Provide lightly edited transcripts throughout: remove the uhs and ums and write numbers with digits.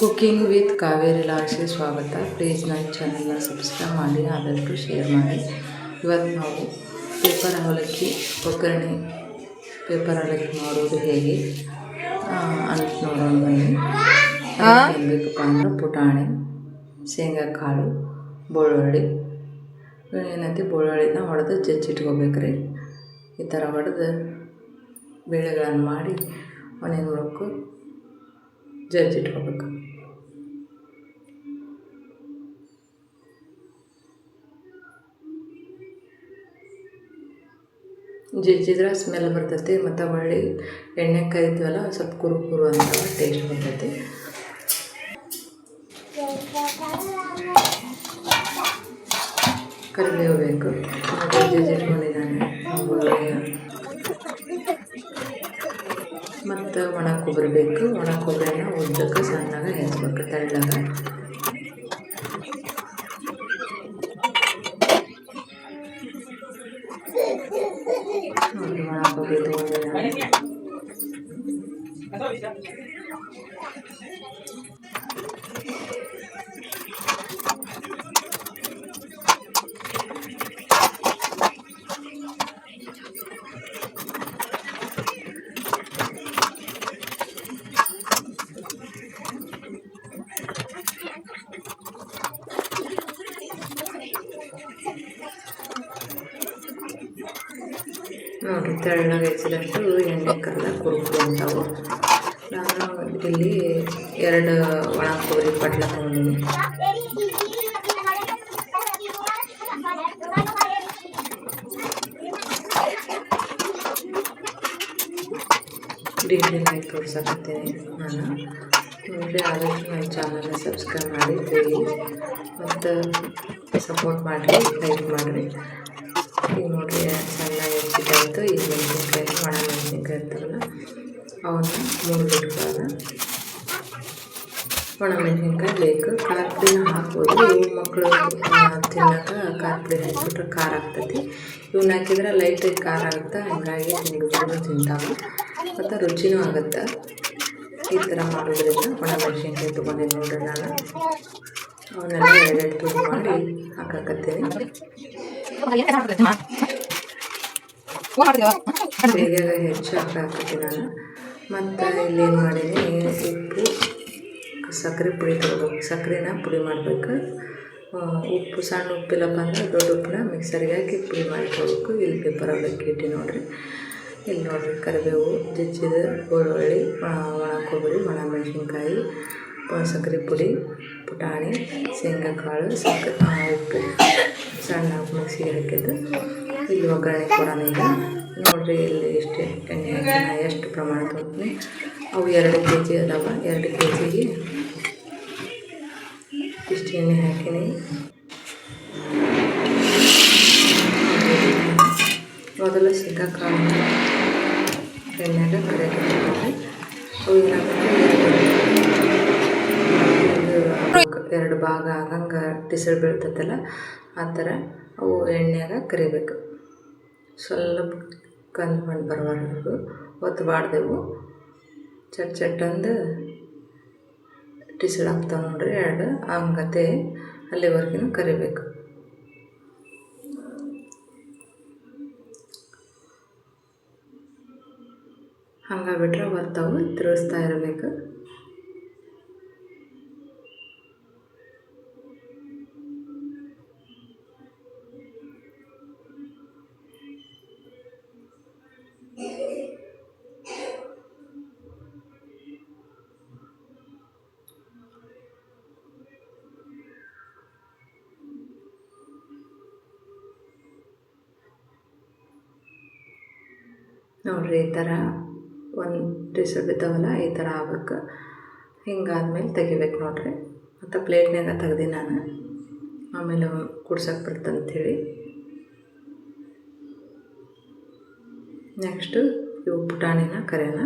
Cooking with Kaveri ಲಾಡ್ಸ್ಗೆ ಸ್ವಾಗತ. Please ನನ್ನ ಚಾನಲ್ನ ಸಬ್ಸ್ಕ್ರೈಬ್ ಮಾಡಿ, ಆದಷ್ಟು ಶೇರ್ ಮಾಡಿ. ಇವತ್ತು ನಾವು ಪೇಪರ್ ಅವಲಕ್ಕಿ ಒಗ್ಗರಣೆ ಮಾಡೋದು ಹೇಗೆ ಅಂತ ನೋಡೋಣ ಬನ್ನಿ. ಏನು ಬೇಕಪ್ಪ ಅಂದ್ರೆ ಪುಟಾಣಿ, ಶೇಂಗಾ ಕಾಳು, ಬೆಳ್ಳುಳ್ಳಿ ಏನಂತ ಬೆಳ್ಳುಳ್ಳಿನ ಹೊಡೆದು ಜಜ್ಜಿಟ್ಕೋಬೇಕ್ರಿ. ಈ ಥರ ಹೊಡೆದು ಬೇಳೆಗಳನ್ನು ಮಾಡಿ ಅವನೇನು ಮಾಡಬೇಕು, ಜಜ್ಜಿಟ್ಕೋಬೇಕು. ಜಜ್ಜಿದ್ರೆ ಸ್ಮೆಲ್ ಬರ್ತೈತಿ, ಮತ್ತು ಹೊಳ್ಳಿ ಎಣ್ಣೆ ಕರಿತೀವಲ್ಲ ಸ್ವಲ್ಪ ಕುರು ಅಂತ ಟೇಸ್ಟ್ ಬರ್ತೈತಿ. ಕರಿಬೇವು ಬೇಕು, ಜಜ್ಜಿಟ್ಕೊಂಡಿದ್ದಾನೆ ಮತ್ತು ಒಣ ಕೊಬ್ಬರಿ ಬೇಕು. ಒಣ ಕೊಬ್ಬರಿನ ಉದ್ದಕ್ಕೆ ಸಣ್ಣಗೆ ಹೆಚ್ಬೇಕು, ತೆಳ್ಳಗ. ಒಣ ಕೊಬ್ಬರಿ ತೊಗೊಂಡಿದ್ದಾನೆ. ನೋಡಿರಿ, ತೆಳ್ಳಗೆ ಹೆಚ್ಚಿದಷ್ಟು ಎಣ್ಣೆ ಕರೆದ ಕುರುಕುರು ಅಂತಾವು. ನಾನು ಇಲ್ಲಿ 2 ಒಣ ಕೊಬ್ಬರಿ ಪಟ್ಲ ತೊಗೊಂಡಿನಿ. ಡೀಟೇಲಾಗಿ ತೋರ್ಸಕತ್ತೀನಿ ನಾನು. ನೋಡಿರಿ, ಆದಷ್ಟು ನನ್ನ ಚಾನಲ್ನ ಸಬ್ಸ್ಕ್ರೈಬ್ ಮಾಡಿ ಪ್ಲೀಸ್, ಮತ್ತು ಸಪೋರ್ಟ್ ಮಾಡಿರಿ, ಲೈಕ್ ಮಾಡಿರಿ. ಈಗ ನೋಡಿರಿ, ಸಣ್ಣ ಹೆಚ್ಚಿದ್ದಾಯಿತು. ಈಗ ಮೆಣಸಿನ್ಕಾಯಿ, ಒಣ ಮೆಣಸಿನ್ಕಾಯಿ ಇರ್ತಾರಲ್ಲ ಅವನ್ನ 3 ಬಿಟ್ಕೊಳ್ಳೋಣ. ಒಣ ಮೆಣಸಿನ್ಕಾಯಿ ಬೇಕು. ಖಾರ ಪುಡಿನ ಹಾಕ್ಬೋದು. ಇವು ಮಕ್ಕಳು ತಿನ್ನೋಕೆ ಖಾರ ಪುಡಿ ಹಾಕಿಬಿಟ್ರೆ ಖಾರ ಆಗ್ತೈತಿ. ಇವನ್ನ ಹಾಕಿದ್ರೆ ಲೈಟಾಗಿ ಖಾರ ಆಗುತ್ತೆ, ಹಂಗಾಗಿ ಹುಡುಗರು ತಿಂತಾವೆ ಮತ್ತು ರುಚಿನೂ ಆಗುತ್ತೆ. ಈ ಥರ ಮಾಡೋದ್ರಿಂದ ಒಣ ಮೆಣಸಿನ್ಕಾಯಿ ತೊಗೊಂಡಿನಿ ನೋಡ್ರಿ ನಾನು. ಅವನ್ನೆಲ್ಲ 2 ತುಂಡು ಮಾಡಿ ಹಾಕಾಕತ್ತೀನಿ. ಬೇಗ ಹೆಚ್ಚು ಹಾಕಾಕತ್ತೀನಿ ನಾನು. ಮತ್ತು ಇಲ್ಲೇನು ಮಾಡೀನಿ, ಉಪ್ಪು, ಸಕ್ಕರೆ ಪುಡಿ ತೊಗೋಬೇಕು. ಸಕ್ಕರೆನ ಪುಡಿ ಮಾಡಬೇಕು. ಉಪ್ಪು ಸಣ್ಣ ಉಪ್ಪಿಲ್ಲಪ್ಪ ಅಂದ್ರೆ ದೊಡ್ಡ ಉಪ್ಪನ್ನ ಮಿಕ್ಸರಿಗೆ ಹಾಕಿ ಪುಡಿ ಮಾಡಿಕೊಳ್ಬೇಕು. ಇಲ್ಲಿ ಪೇಪರ್ ಅವಲಕ್ಕಿ ಇಟ್ಟು ನೋಡಿರಿ. ಇಲ್ಲಿ ನೋಡಿರಿ, ಕರಿಬೇವು, ಜಜ್ಜಿದ ಬೆಳ್ಳುಳ್ಳಿ, ಒಣ ಕೊಬ್ಬರಿ, ಒಣ ಮೆಣಸಿನ್ಕಾಯಿ, ಸಕ್ಕರೆ ಪುಡಿ, ಪುಟಾಣಿ, ಶೇಂಗಾ ಕಾಳು, ಉಪ್ಪು ಸಣ್ಣ ಮಿಕ್ಸಿಗೆ ಹಾಕಿದ್ದು. ಇಲ್ಲಿ ಒಗ್ಗರಣೆ ಕೊಡೋಣ ಈಗ. ನೋಡಿರಿ, ಇಲ್ಲಿ ಎಷ್ಟು ಎಣ್ಣೆ ಹಾಕಿನ, ಎಷ್ಟು ಪ್ರಮಾಣ ತೊಗೊತೀನಿ. ಅವು 2 kg ಅದಾವ. 2 kgಗೆ ಇಷ್ಟು ಎಣ್ಣೆ ಹಾಕಿನಿ. ಮೊದಲು ಶೇಂಗಾ ಕಾಳು ಎಣ್ಣೆಯಾಗ ಕರಿಯಾಕತ್ತೀನಿ. ಅವು ಏನಾಗುತ್ತೆ, 2 ಭಾಗ ಆಗಂಗೆ ಟಿಸಲ್ ಬೀಳ್ತೈತಲ್ಲ, ಆ ಥರ ಅವು ಎಣ್ಣೆಯಾಗ ಕರಿಬೇಕು. ಸ್ವಲ್ಪ ಕಂದು ಮಣ್ಣು ಬರೋವರೆಗೂ ಒತ್ತಬಾರ್ದೆವು. ಚಟ್ ಅಂದು ಟಿಸಲ್ ಆಗ್ತಾವೆ ನೋಡ್ರಿ 2, ಹಂಗತೆ ಅಲ್ಲಿವರೆಗೂ ಕರಿಬೇಕು. ಹಂಗೆ ಬಿಟ್ರೆ ಬರ್ತಾವೆ, ತಿರುಗಿಸ್ತಾ ಇರಬೇಕು. ನೋಡಿರಿ, ಈ ಥರ ಒಂದು ಟಿಸಲ್ ಬಿದ್ದಾವಲ್ಲ, ಈ ಥರ ಆಗ್ಬೇಕು. ಹಿಂಗಾದ್ಮೇಲೆ ತೆಗಿಬೇಕು ನೋಡಿರಿ. ಮತ್ತು ಪ್ಲೇಟ್ನಾಗ ತೆಗ್ದು ನಾನು, ಆಮೇಲೆ ಕುಡ್ಸಕ್ಕೆ ಬರ್ತಂಥೇಳಿ. ನೆಕ್ಸ್ಟು ಇವು ಪುಟಾಣಿನ ಕರೆಯೋಣ.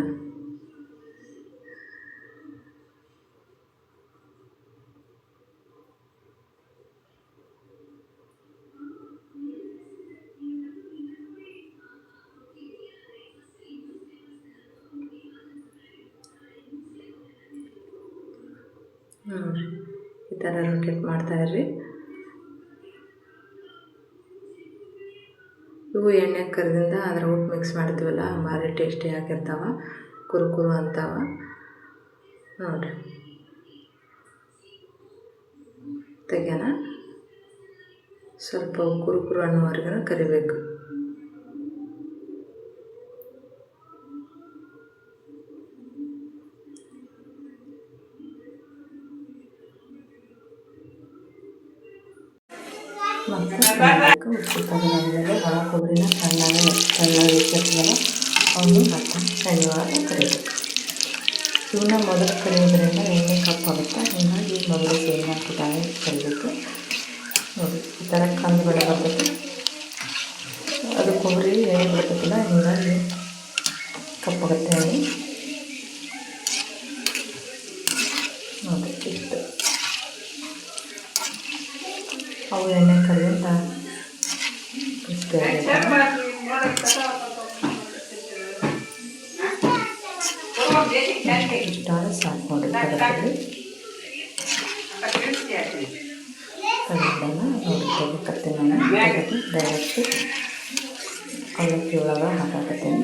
ನೋಡಿರಿ ಈ ಥರ ರೊಟೇಟ್ ಮಾಡ್ತಾಯಿರ್ರಿ. ಇವು ಎಣ್ಣೆ ಕರಿದಿಂದ ಅದ್ರ ಉಪ್ಪು ಮಿಕ್ಸ್ ಮಾಡ್ತೀವಲ್ಲ ಭಾರಿ ಟೇಸ್ಟಿ ಆಗಿರ್ತಾವ, ಕುರುಕುರು ಅಂತಾವ ನೋಡಿರಿ. ತೆಗ್ಯಾನ ಸ್ವಲ್ಪ ಕುರುಕುರು ಅನ್ನೋವರೆಗೂ ಕರಿಬೇಕು. ಮತ್ತು ಉಪ್ಪು ತಗೊಂಡಾದ್ಮೇಲೆ ಒಣ ಕೊಬ್ಬರಿನ ಸಣ್ಣಗೆ ಇಟ್ಟಿರ್ತೀವಲ್ಲ ಅವನು ಹಾಕಿ ಎಣ್ಣೆ ಒಳಗೆ ಕರಿಬೇಕು. ಇವನ್ನ ಮೊದಲು ಕರಿಯೋದ್ರಿಂದ ಎಣ್ಣೆ ಕಪ್ಪಾಗುತ್ತೆ, ಹೀಗಾಗಿ ಮೊದಲು ಶೇಂಗಾ ಪುಟಾಣಿ ಕರಿಬೇಕು. ನೋಡಿ ಈ ಥರ ಕಂದು ಬಣ್ಣ ಬರ್ತೈತೆ, ಅದು ಕೊಬ್ಬರಿ ಎಣ್ಣೆ ಬರ್ತೈತಿಲ್ಲ, ಹೀಗಾಗಿ ಕಪ್ಪಾಗುತ್ತೆ ಎಣ್ಣೆ. ನೋಡಿ ಇಷ್ಟು ಅವು ಎಣ್ಣೆ ಕರಿಯಿಂದ ಕ್ರಿಸ್ಪಿ ಆಗಿರ್ತಾವೆ. ಇಷ್ಟಾದ್ರೆ ಸಾಕು ನೋಡಿ. ಕಡದಲ್ಲಿ ಕಡಲೆನ ನೋಡಿ ತೆಗಿಕತ್ತೀನಿ ನಾನು. ತೆಗೆದು ಡೈರೆಕ್ಟ್ ಅವಲಕ್ಕಿ ಒಳಗೆ ಹಾಕಾಕತ್ತೀನಿ.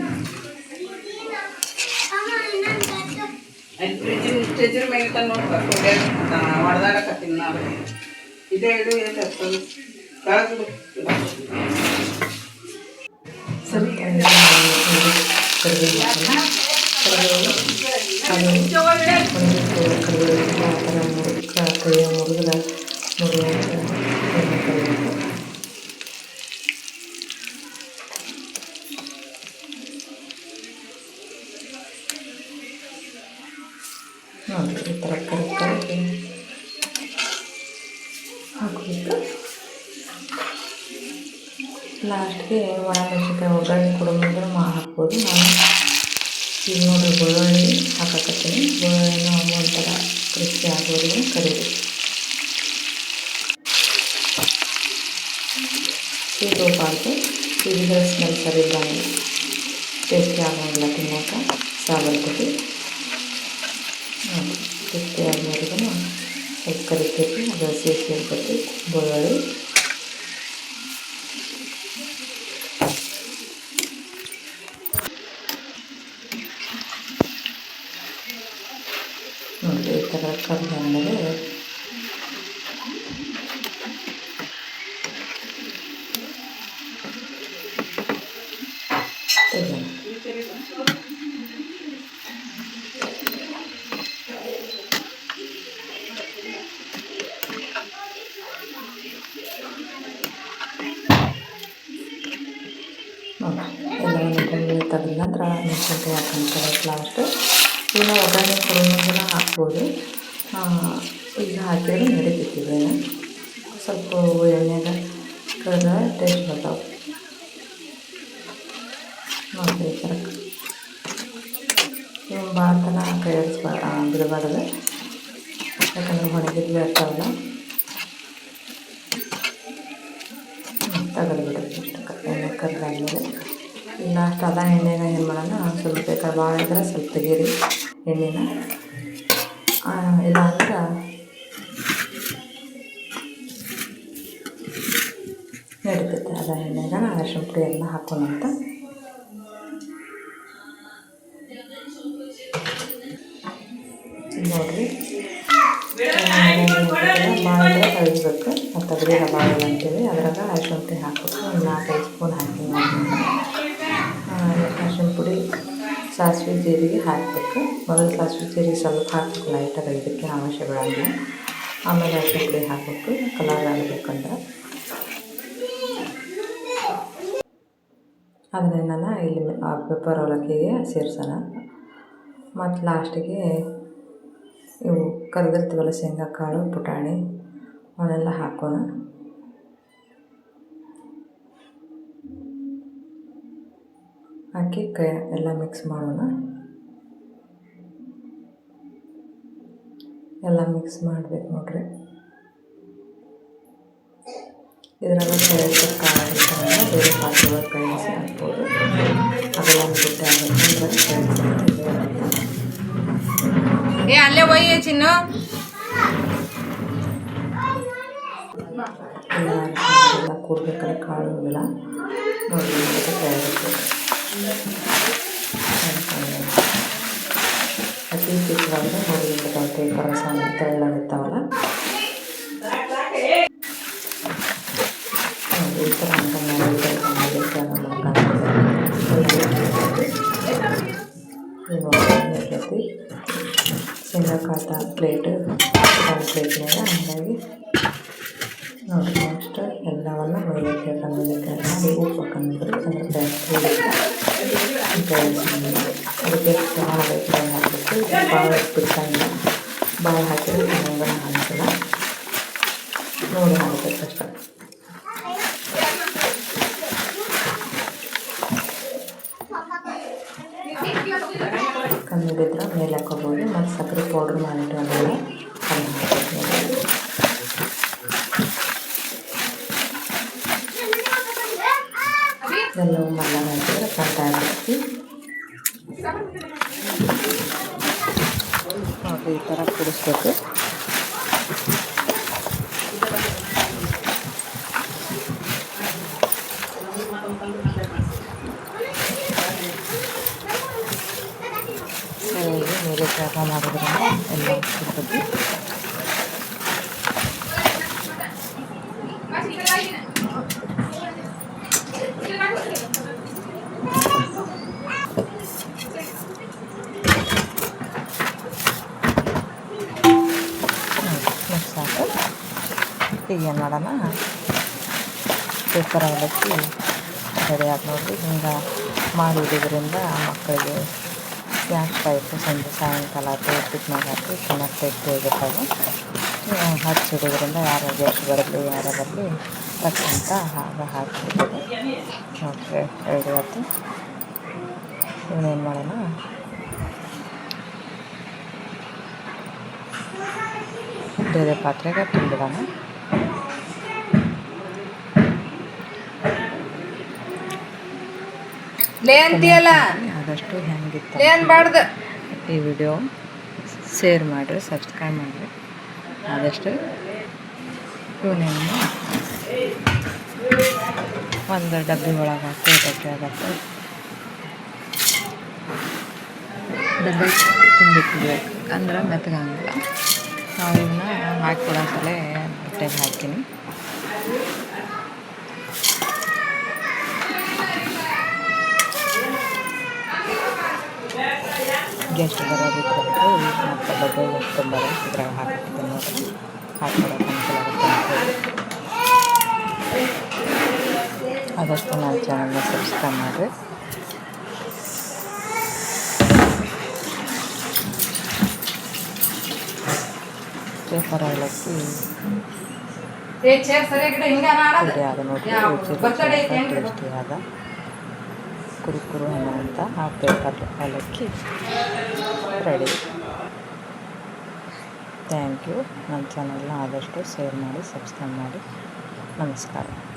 ಸರಿ ಕರಿಬೇವು ಆ ಥರ ಕೈಯ ಮುರಿದ್ರೆ ಮುರಿಯುವಂಥ ಎಣ್ಣೆ ಕರಿಬೇಕು. ನೋಡಿ ಈ ಥರ ಕರೆಕ್ಟಾಗಿ ಹಾಕಬೇಕು. ಲಾಸ್ಟ್ಗೆ ಒಣಮೆಣಸಿನ್ಕಾಯಿ ಒಗ್ಗರಣೆ ಕೊಡೋ ಮುಂದೆ ಹಾಕ್ಬೋದು. ನಾನು ಈಗ ನೋಡಿ ಬೆಳ್ಳುಳ್ಳಿ ಹಾಕಕತ್ತೀನಿ. ಬೆಳ್ಳುಳ್ಳಿನ ಒಂಥರ ಕ್ರಿಸ್ಪಿ ಆಗೋವರೆಗೂ ಕರಿಬೇಕು. ಸೀದೋಬಾರ್ದು, ಸೀದಿದ್ರೆ ಸ್ಮೆಲ್ ಸರಿ ಇದ್ದಂಗೆ ಟೇಸ್ಟಿ ಆಗೋಂಗಿಲ್ಲ, ತಿನ್ನೋಕೆ ಸಾಬರ್ತೈತಿ. ನೋಡಿ ಕ್ರಿಸ್ಪಿ ಆಗೋವರೆಗೂ ಸ್ವಲ್ಪ ಕರಿತೈತಿ, ಅದು ಸೇರಿಸಿ ಇರ್ತೈತಿ ಬೆಳ್ಳುಳ್ಳಿ. ನೋಡಿ ಈ ಥರ ಕರಿದಾದ್ಮೇಲೆ ತೆಗೆಯೋಣ. ಎಲ್ಲವನ್ನು ತೆಗೆದ ನಂತರ ಮೆಣಸಿನ್ಕಾಯಿ ಹಾಕ್ಕೊಂತಾರೆ ಲಾಸ್ಟು. ಇವನ್ನ ಒಗ್ಗರಣೆ ಕೊಡೋ ಮುಂದೆ ಹಾಕ್ಬೋದು, ಈಗ ಹಾಕಿದ್ರೆ ನಡೀತಿದ್ದೀವಿ. ಸ್ವಲ್ಪ ಎಣ್ಣೆಗೆ ಕರೆದ ಟೇಸ್ಟ್ ಬರ್ತಾವೆ ನೋಡಿ. ಈ ಥರ ನೀವು ಭಾಳ ತನಕ ಕೈ ಬಿಡಬಾರ್ದು, ಯಾಕಂದ್ರೆ ಒಣಗಿದ್ವಿ ಇರ್ತಾವಲ್ಲ. ತೆಗೆದು ಬಿಡೋದು ಇಷ್ಟಕ್ಕೆ ಎಣ್ಣೆ ಕರೆದಾದ್ಮೇಲೆ. ಲಾಸ್ಟ್ ಅದ ಎಣ್ಣೆನ ಏನು ಮಾಡೋಣ, ಸ್ವಲ್ಪ ಬೇಕಾದ್ರೆ ಭಾಳ ಇದ್ರೆ ಸ್ವಲ್ಪ ತೆಗೀರಿ ಎಣ್ಣೆನ, ಇಲ್ಲ ಅಂದ್ರೆ ನಡೀತೈತೆ. ಅದ ಎಣ್ಣೆಗ ಅರಿಶಿನ ಪುಡಿ ಎಲ್ಲ ಹಾಕೋಣಂತ. ನೋಡಿರಿ ಭಾಳ ಇದ್ರೆ ಕಳಿಸ್ಬೇಕು, ತೆಗ್ದಿರ ಭಾಳ ಅಂತೀವಿ. ಅದ್ರಾಗ ಅರಿಶಿನ ಪುಡಿ ಹಾಕ್ಬೇಕು. ಒಂದು 4-5 ಸ್ಪೂನ್ ಹಾಕಿ ಅರಿಶಿನ ಪುಡಿ, ಸಾಸಿವೆ ಜೀರಿಗೆ ಹಾಕಬೇಕು. ಮೊದಲು ಸಾಸಿವೆ ಜೀರಿಗೆ ಸ್ವಲ್ಪ ಹಾಕಬೇಕು ಲೈಟಾಗಿ, ಇದಕ್ಕೆ ಅವಶ್ಯ ಬೀಳಂಗಿಲ್ಲ. ಆಮೇಲೆ ಅರಿಶಿನ ಪುಡಿ ಹಾಕಬೇಕು ಕಲರ್ ಆಗಬೇಕಂದ್ರೆ. ಅದನ್ನೆಲ್ಲ ಇಲ್ಲಿ ಪೆಪ್ಪರ್ ಅವಲಕ್ಕಿಗೆ ಸೇರಿಸೋಣ. ಮತ್ತು ಲಾಸ್ಟಿಗೆ ಇವು ಕರೆದಿರ್ತೀವಲ್ಲ ಶೇಂಗಾ ಕಾಳು, ಪುಟಾಣಿ ಅವನ್ನೆಲ್ಲ ಹಾಕೋಣ. ಹಾಕಿ ಎಲ್ಲ ಮಿಕ್ಸ್ ಮಾಡೋಣ. ಎಲ್ಲ ಮಿಕ್ಸ್ ಮಾಡಬೇಕು ನೋಡಿರಿ. ಇದರಾಗ ಕಾಳು ಇರ್ತಂದ್ರೆ ಬೇರೆ ಪಾತ್ರೆ ಕೈಸಿ ಹಾಕ್ಬೋದು. ಅದೆಲ್ಲ ಬಿಟ್ಟು ಆಗಬೇಕಂದ್ರೆ ಅಲ್ಲೇ ಒಯ್ಯ ಚಿನ್ನು ಎಲ್ಲ ಕೂರ್ಬೇಕಾದ್ರೆ ಕಾಳು ಇಲ್ಲ ನೋಡಿ ಅತಿ ಚಿಕ್ಕವಾದರೆ ನೋಡಿ ಪೇಪರ್ ಸಣ್ಣ ತೆಳ್ಳಗಿರ್ತಾವಲ್ಲ ಈ ಥರ ಅಂತ ಇರ್ತೈತಿ ಶೇಂಗಾಕಾತ ಪ್ಲೇಟ್ ಒಂದು ಪ್ಲೇಟ್ನಾಗ ಹಂಗಾಗಿ ನೋಡಿ ನೆಕ್ಸ್ಟ್ ಎಲ್ಲವನ್ನು ಮೇಲಕ್ಕೆ ಮಾಡಿ ಉಪ್ಪು ಹಾಕೊಂಡಿದ್ರೆ ಅದಕ್ಕೆ ಹಾಕಬೇಕು ಭಾಳ ಬಿಡ್ಸಂಗಿಲ್ಲ ಭಾಳ ಹಾಕಿದ್ರೆ ಚೆನ್ನಾಗಿ ಹಾಕಿಲ್ಲ ನೋಡಿ ಹಾಕಬೇಕು ಅಷ್ಟೇ ಕಮ್ಮಿ ಬಿದ್ದರೆ ಮೇಲೆ ಹಾಕೋಬೋದು ಮತ್ತು ಸಕ್ಕರೆ ಪೌಡ್ರ್ ಮಾಡಿಟ್ಟು ಆಮೇಲೆ ಕಮ್ಮಿ ಹಾಕಬೇಕು ಎಲ್ಲವೂ ಮಲ್ಲ ಹಾಕಿದ್ರೆ ಕರೆಕ್ಟ್ ಆಗಿರ್ತಿ ನೋಡಿ ಈ ಥರ ಕುಡಿಸ್ಬೇಕು ಮೇಲೆ ಜಾಗ ಮಾಡೋದ್ರಿಂದ ಎಲ್ಲ ಸಿಗ್ತದೆ ಸಾಕು ಈಗ ಏನು ಮಾಡೋಣ ಪೇಪರ್ ಅವಲಕ್ಕಿ ರೆಡಿ ಆಗಿ ನೋಡಿ ಹಿಂಗೆ ಮಾಡಿರೋದ್ರಿಂದ ಮಕ್ಕಳಿಗೆ ಸ್ನ್ಯಾಕ್ಸ್ ಟೈಪು ಸಂಜೆ ಸಾಯಂಕಾಲ ಆಯ್ತು ಉಪ್ಪಿಟ್ಟಿನಾಗ ಹಾಕಿ ಚೆನ್ನಾಗಿ ಟೇಸ್ಟಿಯಾಗಿರ್ತಾವೆ ಹಚ್ಚಿಡೋದ್ರಿಂದ ಯಾರು ಗೆಸ್ಟ್ ಬರಲಿ ಯಾರು ಬರಲಿ ತಕ್ಕಂತ ಆಗ ಹಾಕಿಬಿಡ್ತದೆ ಓಕೆ ರೆಡಿ ಆಯ್ತು ಇವನೇನು ಮಾಡೋಣ ಬೇರೆ ಪಾತ್ರೆಗೆ ತುಂಬಿಡೋಣ ಆದಷ್ಟು ಹೆಂಗಿತ್ತು ಈ ವಿಡಿಯೋ ಶೇರ್ ಮಾಡಿರಿ ಸಬ್ಸ್ಕ್ರೈಬ್ ಮಾಡಿರಿ ಆದಷ್ಟು ಇವನೇನು ಒಂದು ಡಬ್ಬಿ ಒಳಗೆ ಹಾಕಿ ಡಬ್ಬಿ ಆಗತ್ತೆ ಡಬ್ಬಿ ತುಂಬಿಟ್ಬಿಡ್ಬೇಕು ಅಂದ್ರೆ ಮೆತ್ತಗಂಗಿಲ್ಲ ನಾವು ಇವನ್ನ ಹಾಕಿಕೊಡೋಂತಲೇ ಬಟ್ಟೆಗೆ ಹಾಕ್ತೀನಿ ಗೆಸ್ಟ್ ಬರೋದಿತ್ತು ಮತ್ತು ಡಬ್ಬೆ ಎಷ್ಟು ಬರೋ ಇದ್ರಾಗ ಹಾಕ್ತೀನಿ ನೋಡಿರಿ ಹಾಕ್ಕೊಡೋಕೆ ಅನುಕೂಲ ಆಗುತ್ತೆ ಆದಷ್ಟು ನನ್ನ ಚಾನಲ್ನ ಸಬ್ಸ್ಕ್ರೈಬ್ ಮಾಡಿರಿ ಪೇಪರ್ ಅವಲಕ್ಕಿ ರೆಡಿ ಆದ ನೋಡಿರಿ ಟೇಸ್ಟಿಯಾದ ಕುರುಕುರು ಅನ್ನೋಂಥ ಆ ಪೇಪರ್ ಅವಲಕ್ಕಿ ರೆಡಿ ಥ್ಯಾಂಕ್ ಯು ನನ್ನ ಚಾನಲ್ನ ಆದಷ್ಟು ಶೇರ್ ಮಾಡಿ ಸಬ್ಸ್ಕ್ರೈಬ್ ಮಾಡಿ ನಮಸ್ಕಾರ